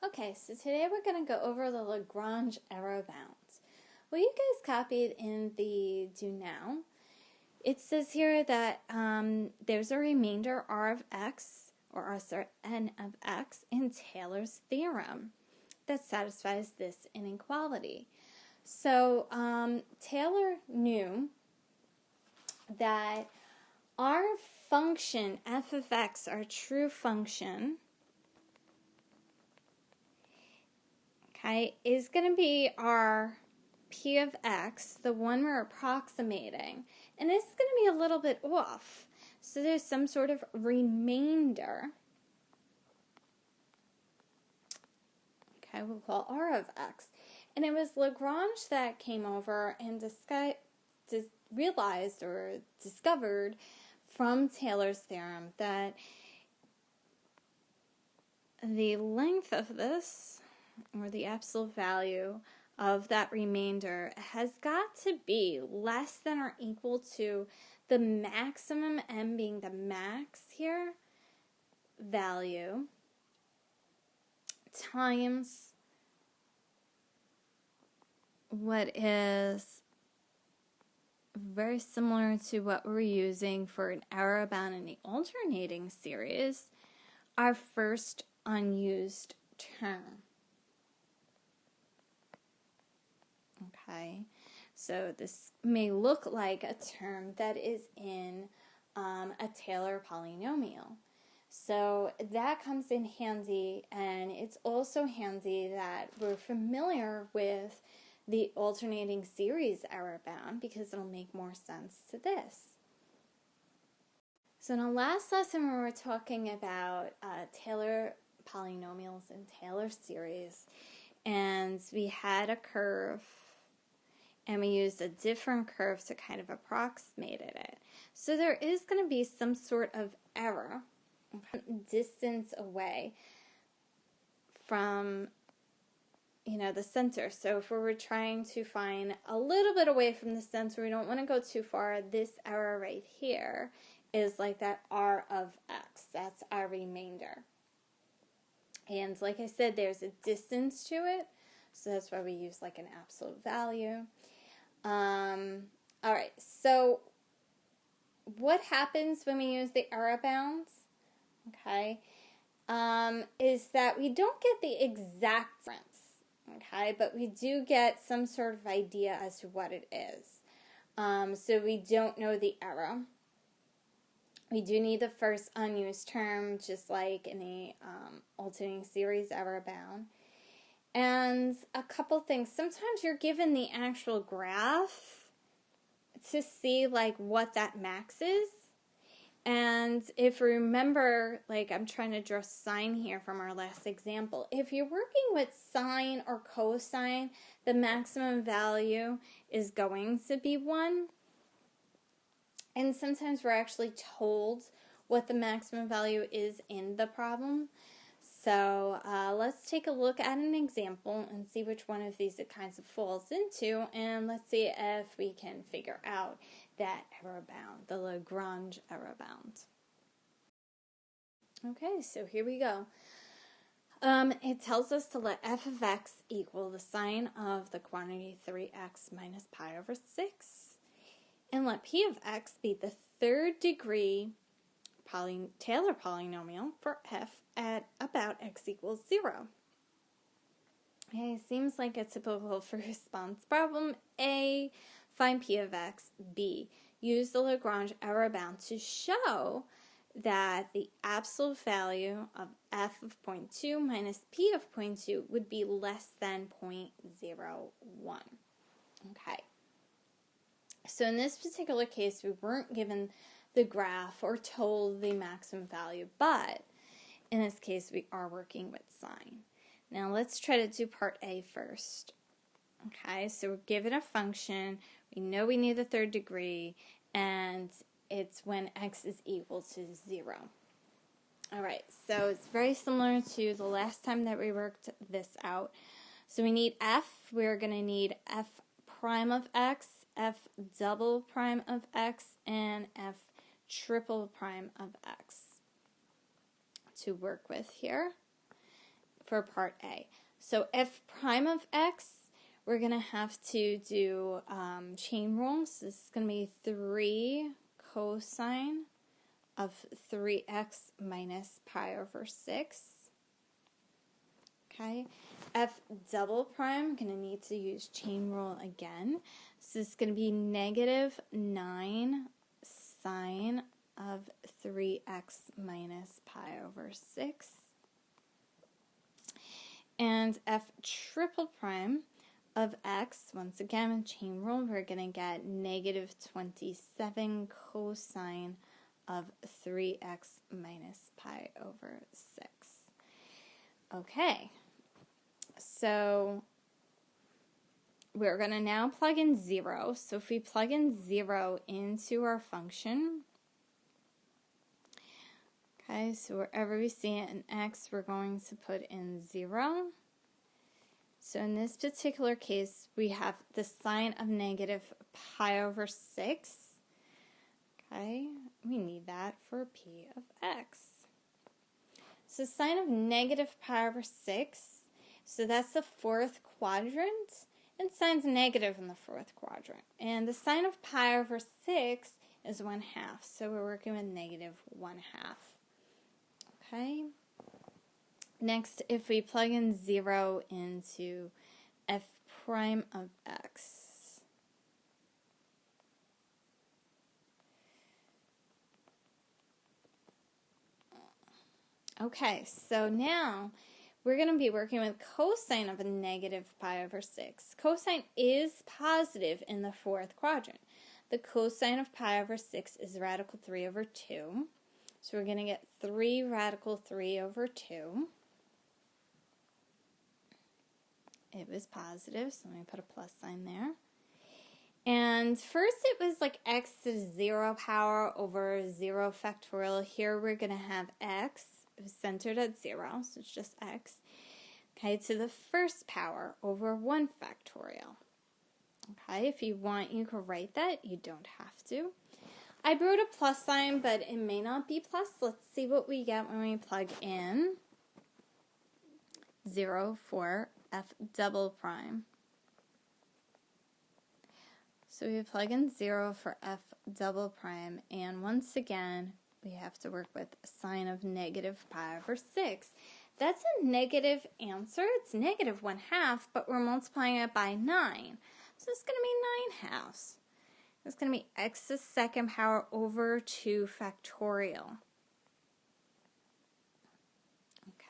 Okay, so today we're going to go over the Lagrange error bounds. What you guys copied in the do now, it says here that there's a remainder R of x, or n of x, in Taylor's theorem that satisfies this inequality. So Taylor knew that our function f of x, our true function, is going to be our p of x, the one we're approximating, and it's going to be a little bit off. So there's some sort of remainder, we'll call r of x. And it was Lagrange that came over and realized or discovered from Taylor's theorem that the length of this, or the absolute value of that remainder, has got to be less than or equal to the maximum, m being the max here, value, times what is very similar to what we're using for an error bound in the alternating series, our first unused term. Okay, so this may look like a term that is in a Taylor polynomial. So that comes in handy, and it's also handy that we're familiar with the alternating series error bound because it'll make more sense to this. So in the last lesson we were talking about Taylor polynomials and Taylor series, and we had a curve and we used a different curve to kind of approximate it. So there is going to be some sort of error distance away from the center. So if we were trying to find a little bit away from the center, we don't want to go too far, this error right here is like that r of x. That's our remainder. And like I said, there's a distance to it, so that's why we use like an absolute value. All right, so what happens when we use the error bounds, is that we don't get the exact difference, but we do get some sort of idea as to what it is. So we don't know the error. We do need the first unused term, just like in the alternating series error bound. And a couple things. Sometimes you're given the actual graph to see like what that max is. And if you remember, like I'm trying to draw sine here from our last example. If you're working with sine or cosine, the maximum value is going to be 1. And sometimes we're actually told what the maximum value is in the problem. So let's take a look at an example and see which one of these it kind of falls into, and let's see if we can figure out that error bound, the Lagrange error bound. Okay, so here we go. It tells us to let f of x equal the sine of the quantity 3x minus pi over 6, and let p of x be the third degree Taylor polynomial for f at about x equals 0. Okay, seems like a typical first response problem. A, find p of x. B, use the Lagrange error bound to show that the absolute value of f of 0.2 minus p of 0.2 would be less than 0.01. Okay. So in this particular case, we weren't given the graph or told the maximum value, but in this case, we are working with sine. Now let's try to do part A first. Okay, so we're given a function. We know we need the third degree, and it's when x is equal to 0. All right, so it's very similar to the last time that we worked this out. So we need f. We're going to need f prime of x, f double prime of x, and f triple prime of x to work with here. for part A. So f prime of x, we're going to have to do chain rule. So this is going to be 3 cosine of 3x minus pi over 6. Okay, f double prime, I'm going to need to use chain rule again. So this is going to be negative 9 sine of 3x minus pi over 6. And f triple prime of x, once again with chain rule, we're going to get negative 27 cosine of 3x minus pi over 6. Okay, so we're going to now plug in 0. So if we plug in 0 into our function, okay, so wherever we see it in x, we're going to put in 0. So in this particular case, we have the sine of negative pi over 6. Okay, we need that for p of x. So sine of negative pi over 6, so that's the fourth quadrant, and sine's negative in the fourth quadrant. And the sine of pi over 6 is 1/2, so we're working with negative 1/2. Okay. Next, if we plug in 0 into f prime of x, okay, so now we're going to be working with cosine of a negative pi over 6. Cosine is positive in the fourth quadrant. The cosine of pi over 6 is radical 3 over 2. So we're going to get 3 radical 3 over 2. It was positive, so let me put a plus sign there. And first it was like x to the 0 power over 0 factorial. Here we're going to have x. It was centered at 0, so it's just x. Okay, to the first power over 1 factorial. Okay, if you want, you could write that. You don't have to. I wrote a plus sign, but it may not be plus. Let's see what we get when we plug in 0 for f double prime. So we plug in 0 for f double prime, and once again, we have to work with sine of negative pi over 6. That's a negative answer. It's negative 1/2, but we're multiplying it by 9. So it's going to be 9/2. It's going to be x to the second power over 2 factorial.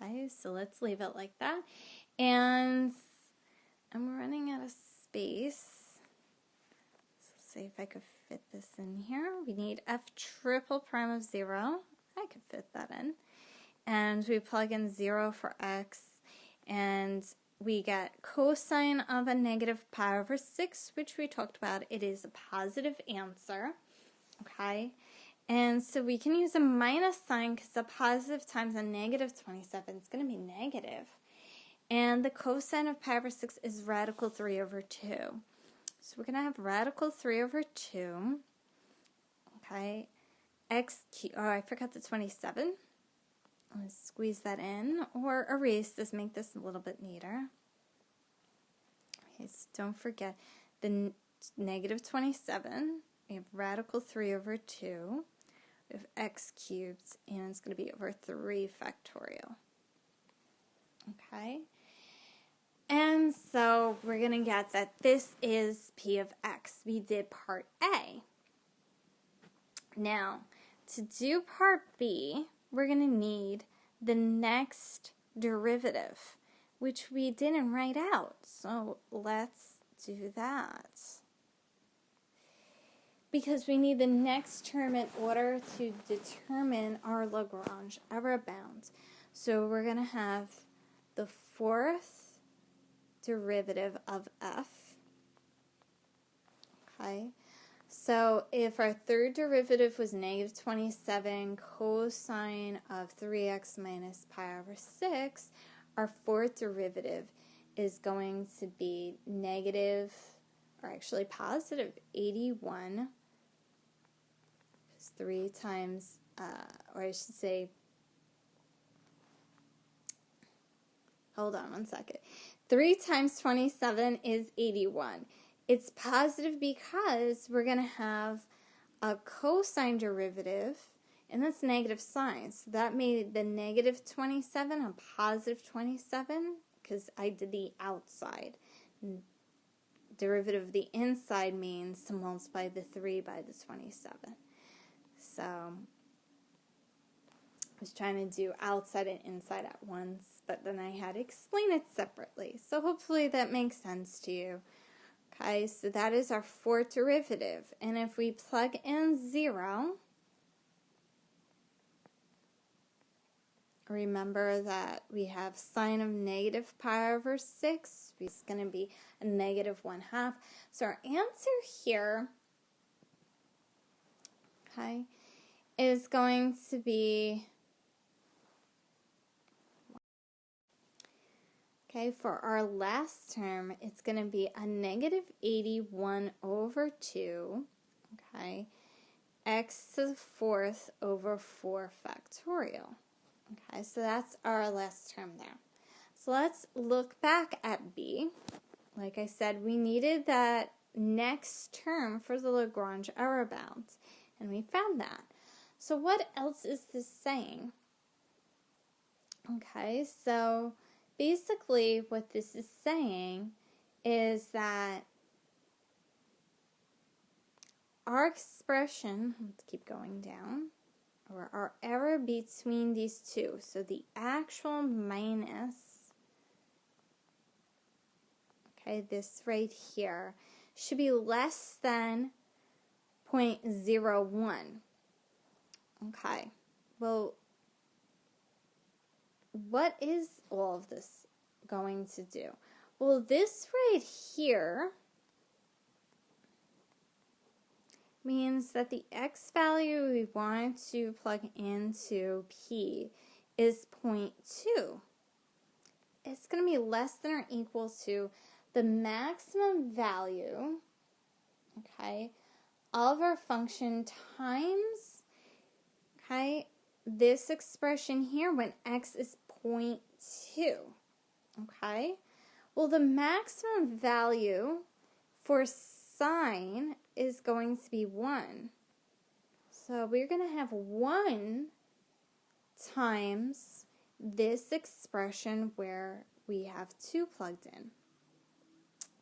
Okay, so let's leave it like that. And I'm running out of space. So let's see if I could fit this in here. We need f triple prime of 0. I could fit that in. And we plug in 0 for x, and we get cosine of a negative pi over 6, which we talked about. It is a positive answer, okay? And so we can use a minus sign because a positive times a negative 27 is going to be negative. And the cosine of pi over 6 is radical 3 over 2. So we're going to have radical 3 over 2, okay? X cubed, oh, I forgot the 27. Let's squeeze that in, or erase this, make this a little bit neater. Okay, so don't forget the negative 27. We have radical 3 over 2. We have x cubed, and it's going to be over 3 factorial. Okay? And so we're going to get that this is p of x. We did part A. Now, to do part B, we're going to need the next derivative, which we didn't write out. So let's do that. Because we need the next term in order to determine our Lagrange error bound. So we're going to have the fourth derivative of f. Okay. So if our third derivative was negative 27 cosine of 3x minus pi over 6, our fourth derivative is going to be negative, or actually positive 81, 3 times, or I should say hold on one second. 3 times 27 is 81. It's positive because we're going to have a cosine derivative, and that's negative sign. So that made the negative 27 a positive 27 because I did the outside. Derivative of the inside means to multiply the 3 by the 27. So I was trying to do outside and inside at once, but then I had to explain it separately. So hopefully that makes sense to you. Okay, so that is our fourth derivative. And if we plug in 0, remember that we have sine of negative pi over 6. It's going to be a negative 1/2. So our answer here, okay, is going to be, okay, for our last term, it's going to be a negative 81 over 2, okay, x to the 4th over 4 factorial. Okay, so that's our last term there. So let's look back at B. Like I said, we needed that next term for the Lagrange error bound, and we found that. So what else is this saying? Okay, so basically what this is saying is that our expression, let's keep going down, or our error between these two, so the actual minus, okay, this right here, should be less than 0.01. Okay, well, what is all of this going to do? Well, this right here means that the x value we want to plug into P is 0.2. It's going to be less than or equal to the maximum value, okay, of our function times, okay, this expression here when x is 0.2, okay? Well, the maximum value for sine is going to be 1. So we're going to have 1 times this expression where we have 2 plugged in.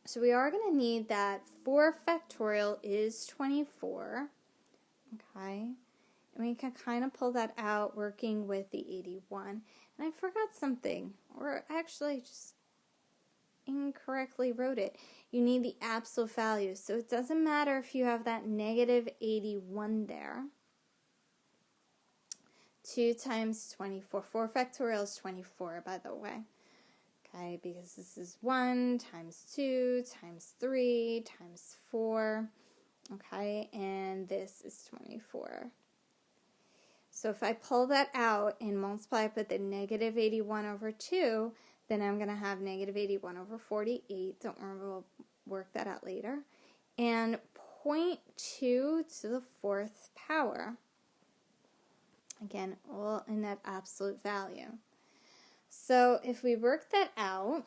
So we are going to need that 4 factorial is 24. Okay. And we can kind of pull that out working with the 81. And I forgot something, or actually just incorrectly wrote it. You need the absolute value. So it doesn't matter if you have that negative 81 there. 2 times 24. 4 factorial is 24, by the way. Okay, because this is 1 times 2 times 3 times 4. Okay, and this is 24. So if I pull that out and multiply it with the negative 81 over 2, then I'm going to have negative 81 over 48. Don't worry, we'll work that out later. And 0.2 to the 4th power. Again, all in that absolute value. So if we work that out,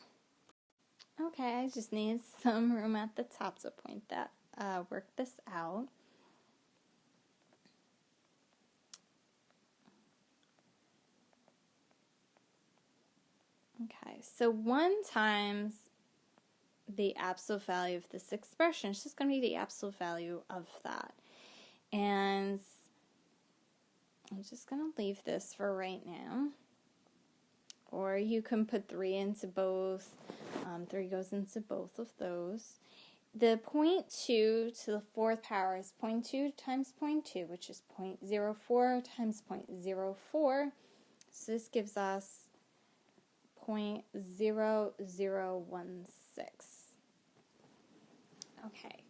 okay, I just need some room at the top to point that, work this out. Okay, so 1 times the absolute value of this expression is just going to be the absolute value of that. And I'm just going to leave this for right now. Or you can put 3 into both. 3 goes into both of those. The 0.2 to the 4th power is 0.2 times 0.2, which is 0.04 times 0.04. So this gives us 0.0016. Okay,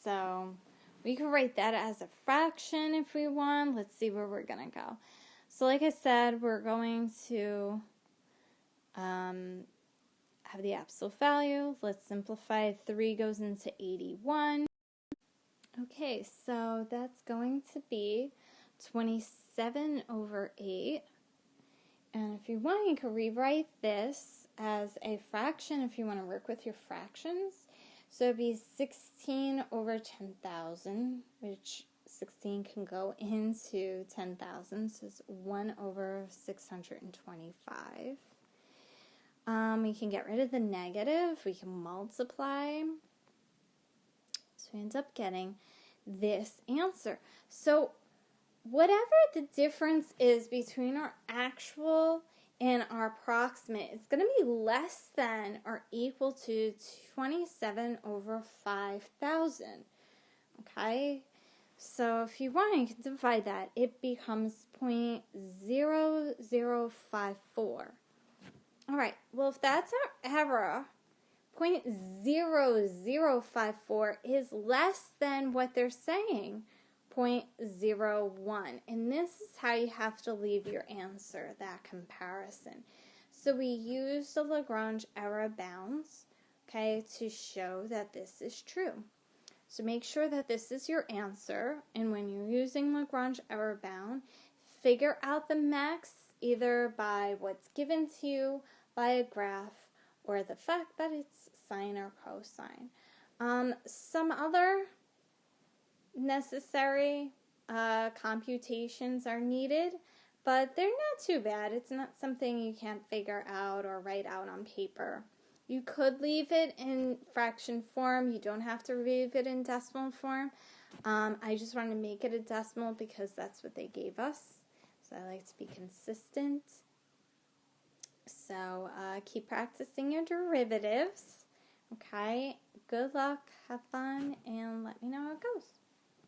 so we can write that as a fraction if we want. Let's see where we're going to go. So like I said, we're going to have the absolute value. Let's simplify. 3 goes into 81. Okay, so that's going to be 27 over 8. And if you want, you can rewrite this as a fraction if you want to work with your fractions. So it'd be 16 over 10,000, which 16 can go into 10,000, so it's 1 over 625. We can get rid of the negative. We can multiply. So we end up getting this answer. So whatever the difference is between our actual and our approximate, it's going to be less than or equal to 27 over 5,000. Okay? So if you want, you can divide that. It becomes 0.0054. All right. Well, if that's our error, 0.0054 is less than what they're saying, 0.01. And this is how you have to leave your answer, that comparison. So we use the Lagrange error bounds, okay, to show that this is true. So make sure that this is your answer, and when you're using Lagrange error bound, figure out the max either by what's given to you by a graph or the fact that it's sine or cosine. Some other necessary computations are needed, but they're not too bad. It's not something you can't figure out or write out on paper. You could leave it in fraction form. You don't have to leave it in decimal form. I just want to make it a decimal because that's what they gave us. So I like to be consistent. So keep practicing your derivatives. Okay, good luck, have fun, and let me know how it goes.